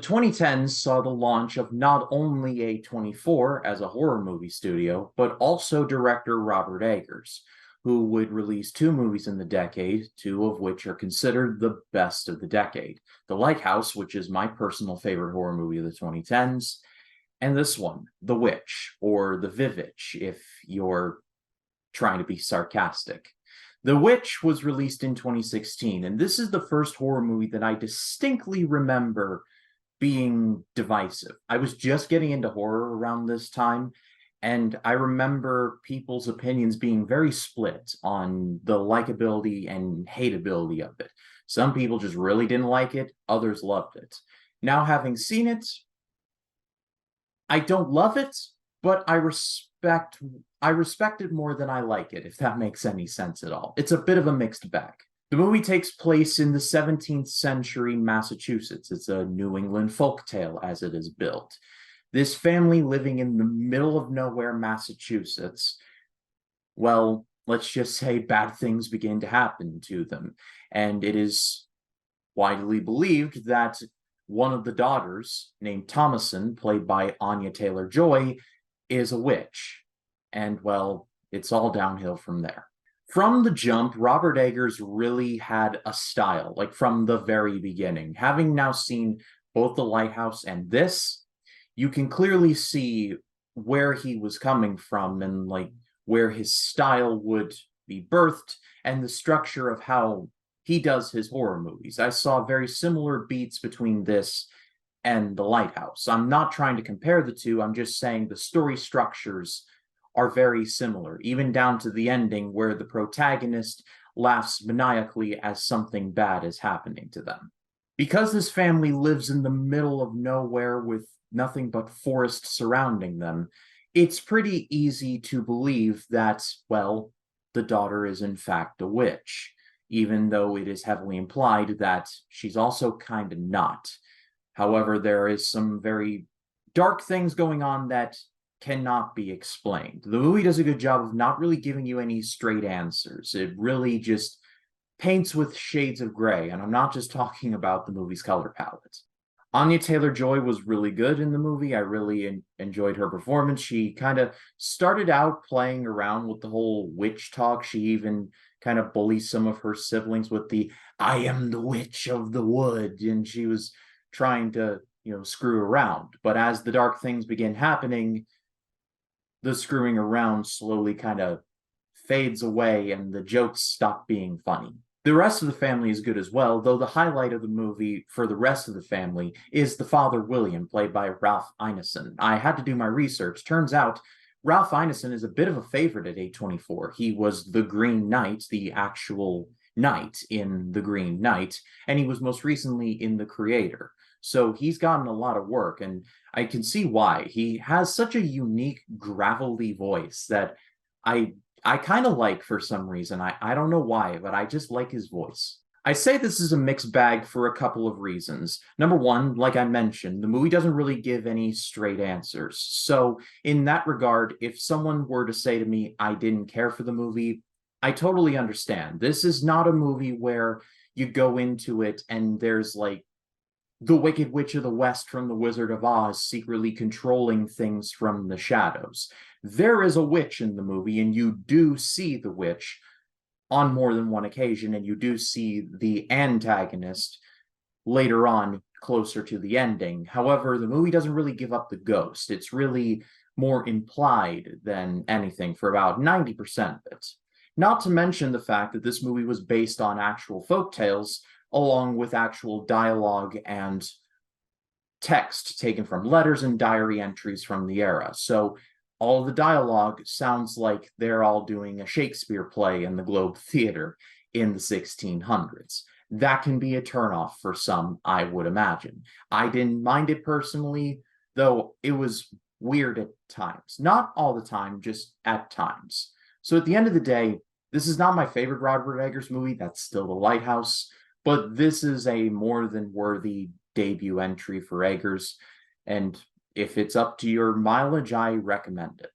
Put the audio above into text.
2010s saw the launch of not only A24 as a horror movie studio, but also director Robert Eggers, who would release two movies in the decade, two of which are considered the best of the decade. The Lighthouse, which is my personal favorite horror movie of the 2010s, and this one, The Witch, or The VVitch, if you're trying to be sarcastic. The Witch was released in 2016, and this is the first horror movie that I distinctly remember being divisive. I was just getting into horror around this time, and I remember people's opinions being very split on the likability and hateability of it. Some people just really didn't like it, others loved it. Now, having seen it, I don't love it, but I respect it more than I like it, if that makes any sense at all. It's a bit of a mixed bag. The movie takes place in the 17th century Massachusetts. It's a New England folktale as it is built. This family living in the middle of nowhere, Massachusetts, well, let's just say bad things begin to happen to them. And it is widely believed that one of the daughters, named Thomason, played by Anya Taylor-Joy, is a witch. And, well, it's all downhill from there. From the jump, Robert Eggers really had a style, like from the very beginning. Having now seen both The Lighthouse and this, you can clearly see where he was coming from and like where his style would be birthed and the structure of how he does his horror movies. I saw very similar beats between this and The Lighthouse. I'm not trying to compare the two, I'm just saying the story structures are very similar, even down to the ending where the protagonist laughs maniacally as something bad is happening to them. Because this family lives in the middle of nowhere with nothing but forest surrounding them, it's pretty easy to believe that, well, the daughter is in fact a witch, even though it is heavily implied that she's also kind of not. However, there is some very dark things going on that cannot be explained. The movie does a good job of not really giving you any straight answers. It really just paints with shades of gray, and I'm not just talking about the movie's color palette. Anya Taylor-Joy was really good in the movie. I really enjoyed her performance. She kind of started out playing around with the whole witch talk. She even kind of bullies some of her siblings with the "I am the witch of the wood," and she was trying to, screw around. But as the dark things begin happening, the screwing around slowly kind of fades away and the jokes stop being funny. The rest of the family is good as well, though the highlight of the movie for the rest of the family is the father William, played by Ralph Ineson. I had to do my research. Turns out Ralph Ineson is a bit of a favorite at A24. He was the Green Knight, the actual knight in The Green Knight, and he was most recently in The Creator. So he's gotten a lot of work, and I can see why. He has such a unique, gravelly voice that I kind of like for some reason. I don't know why, but I just like his voice. I say this is a mixed bag for a couple of reasons. Number one, like I mentioned, the movie doesn't really give any straight answers. So in that regard, if someone were to say to me, I didn't care for the movie, I totally understand. This is not a movie where you go into it and there's like the Wicked Witch of the West from The Wizard of Oz secretly controlling things from the shadows. There is a witch in the movie, and you do see the witch on more than one occasion, and you do see the antagonist later on, closer to the ending. However, the movie doesn't really give up the ghost. It's really more implied than anything for about 90% of it. Not to mention the fact that this movie was based on actual folktales, along with actual dialogue and text taken from letters and diary entries from the era. So all the dialogue sounds like they're all doing a Shakespeare play in the Globe Theater in the 1600s. That can be a turnoff for some, I would imagine. I didn't mind it personally, though it was weird at times. Not all the time, just at times. So at the end of the day, this is not my favorite Robert Eggers movie. That's still The Lighthouse. But this is a more than worthy debut entry for Eggers, and if it's up to your mileage, I recommend it.